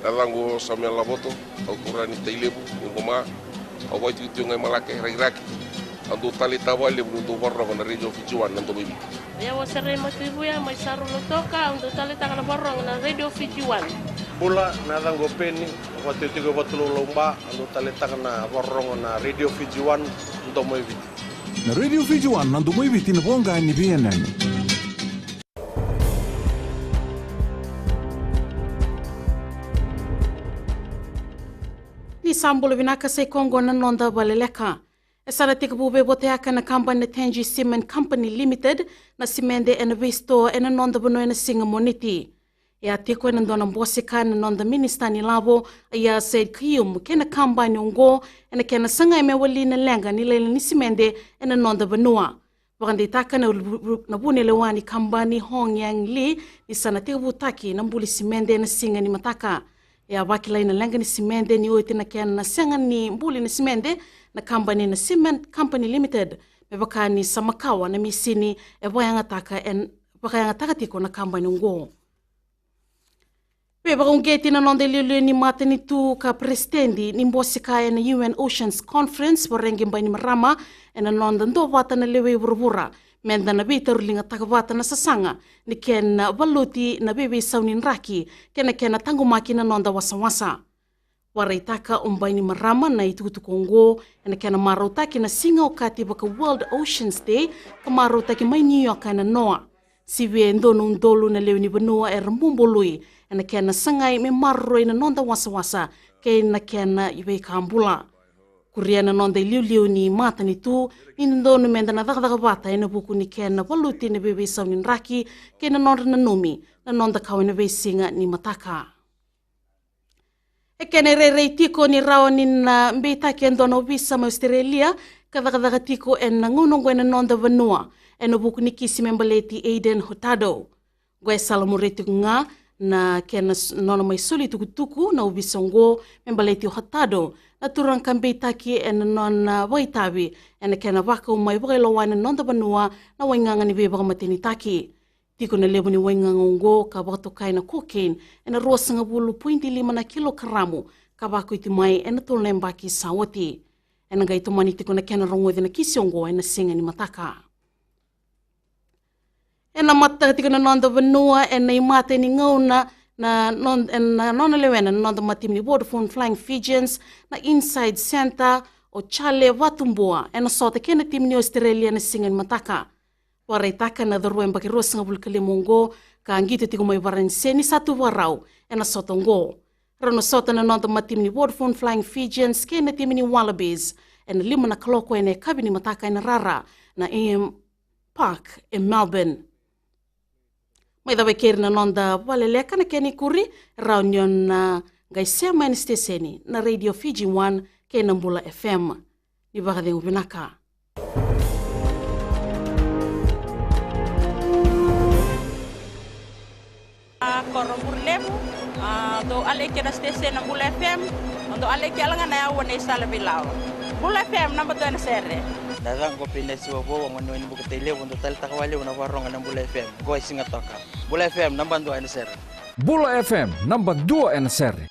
nalango sa mea lavoto, auturani tailebu, ngoma, awai tuitu ngai malake rairaki. Andu tali tawali bundu warra na radio Fijiwan nanto bibi. Ya wasare matibuya mai sarulo toka andu tali takana warra na radio Fijiwan. Bula nalango peni watu tigo batulo lomba andu tali takana warra na radio Fijiwan nanto bibi. Na radio Fijiwan nanto bibi tinabonga ni BNN. Ni sambulo vinaka sai Kongo na nonda Vakaleleka. Esara tika bube bote aka na company na Tenji Cement Company Limited na simende ena visto ena nonda bono ena singa moniti. Ya tiko ena ndona mbosika na nonda minister ni labo ya said kiyum kena company ungo ena kena sanga eme wali na lenga ni lele ni simende ena nonda bonua. Wakandi taka na bune lewani company Hong Yang Li ni sana tika butaki na mbuli simende ena singa ni mataka. Ya wakila ina lenga ni simende ni oite na kena na senga ni mbuli na simende na company na Cement Company Limited mebaka ni samakawa na misini wakayanga taka tiko na company ngo. Baka ungeti na nonde liu ni mata ni tu ka presidendi ni mbosika na UN Oceans Conference warengi mbani marama na nonda ndo vata na lewe urubura menda na bita rulinga taka vata na sasanga ni kena valuti na bebe sauni nraki kena tangumaki na nonda wasa. Waraitaka umbaini marama na itukutu Kongo na kena marautaki na singa wakati baka World Oceans Day ka marautaki mai New York na noa. Siwe ndono ndolu na leo ni banua rambumbului na kena sangai me marroi na nonda wasa kena iwe kambula. Kuria na nonda liu ni mata ni tu ni ndono menda na daga bata na buku ni kena valuti na bebe sauni nraki kena nonda na numi na nonda kawe na singa ni mataka. Ekene rei tiko ni rao ni na mbita kendo na ubisa ma Australia kadagadaga tiko en na ngunongo en nonda vanua en buku ni kisi membaleti Aiden Hurtado. Gwe salamureti nga na kena nona mai suli tukutuku na ubisa ngo membaleti Hurtado na turang kambita ki en nona waitabi en kena waka umai wakailawa en nonda vanua na wainganga ni beba matini taki. Tiko na lebo ni wenga ngongo ka batokai na cocaine ena rosa nga bulu 0.5 na kilogramo ka bako iti mai ena tolemba ki sawati. Ena ga ito mani tiko na kena rongo na kisiongo ena singa ni mataka. Ena mata tiko na nonda vanua ena imate ni ngauna na nona lewena na nonda matim ni Vodafone Flying Fijians na Inside Center o Chale Watumbua ena sota kena tim ni Australia na singa ni mataka. Waraitaka na dharuem baki rosa nga bulkali mongo ka angito tiko mai varense ni satu warau ena sotongo. Rano sota na nonda matim ni Vodafone Flying Fijians kena tim ni Wallabies ena 5 na kaloko ena kabi ni mataka ena rara na AM Park in Melbourne. Mai dawe keri na nonda Vakaleleka na keni kuri raunion na gaisema ena steseni na Radio Fijiwan kena mbula FM. Ni bakadeng ubinaka. Koromurlemu do aleke na station na Bula FM do aleke alanga na yawo na isala bilao Bula FM namba 2 na serre dadang ko pinesi wo ngono ni bukatele wondo tal takawale na waronga na Bula FM go singa toka Bula FM namba 2 na serre Bula FM namba 2 na serre